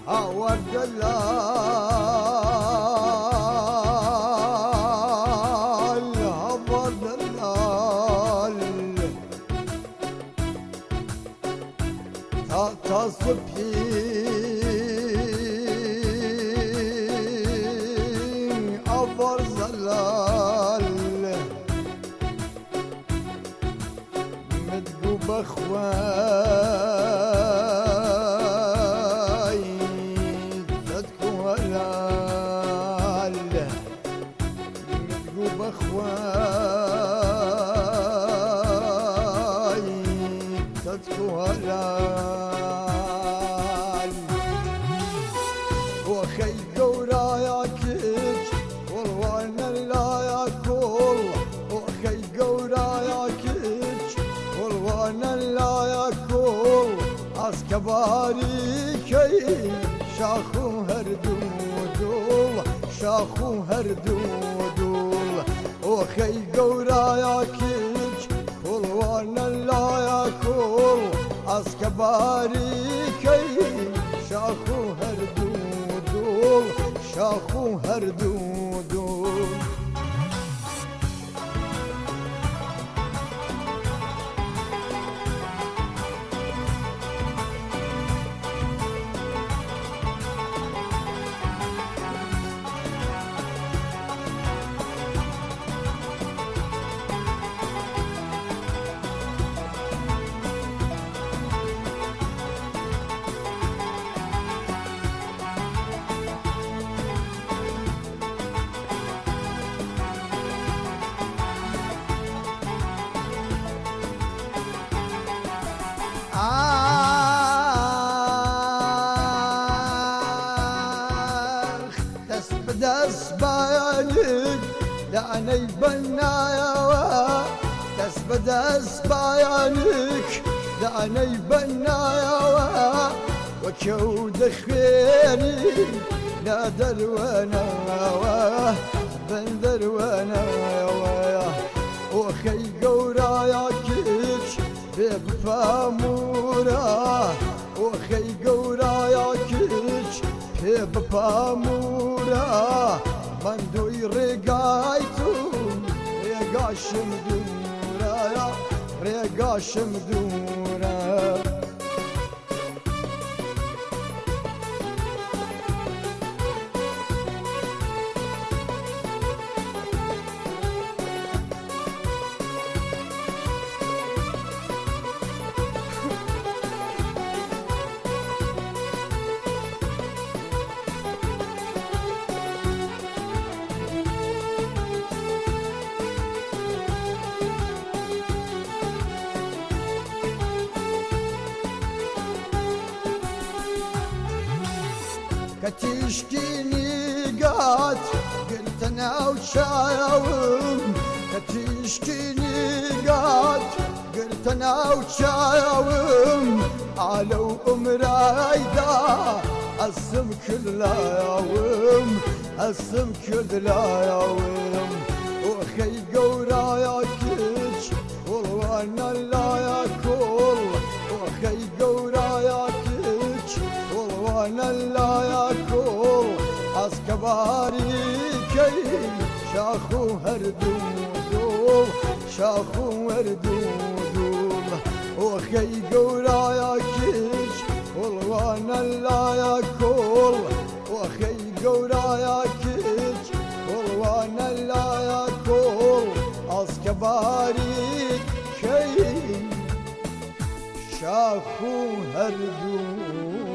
ورد ورد تصبحين أفر زلال مدقوب أخواي تدكو هلال مدقوب أخواي تدكو هلال وخي قورا ياكج والوانا لا ياكل وخي قورا ياكج والوانا لا ياكل عسكباري كي شاخو هردودول شاخو هردودول وخي قورا ياكج والوانا لا ياكل عسكباري كي شاخو هردودول شاخو هردودول دس بايانك لعني بنايا دس بايانك لعني بنايا وكود خيري نادر وانا بندر وانا وخي قورا ياكيش بفامورا وخي قورا ياكيش بفامورا من دوي رقايتو رقاشم دورا رقاشم دورا كتشكيني قات قلت انا وشايوم كتشكيني قات قلت انا وشايوم علو رايدا السم كل لا يوم السم كل لا يوم وخي قورا ياكج والوانا لا ياكل وخي قورا ياكج والوانا لا ياكل عسكباري كي شاخو هردودول شاخو هردودول وخي قورا ياكج والوانا لا ياكل وخي قورا ياكج والوانا لا ياكل عسكباري كي شاخو هردودول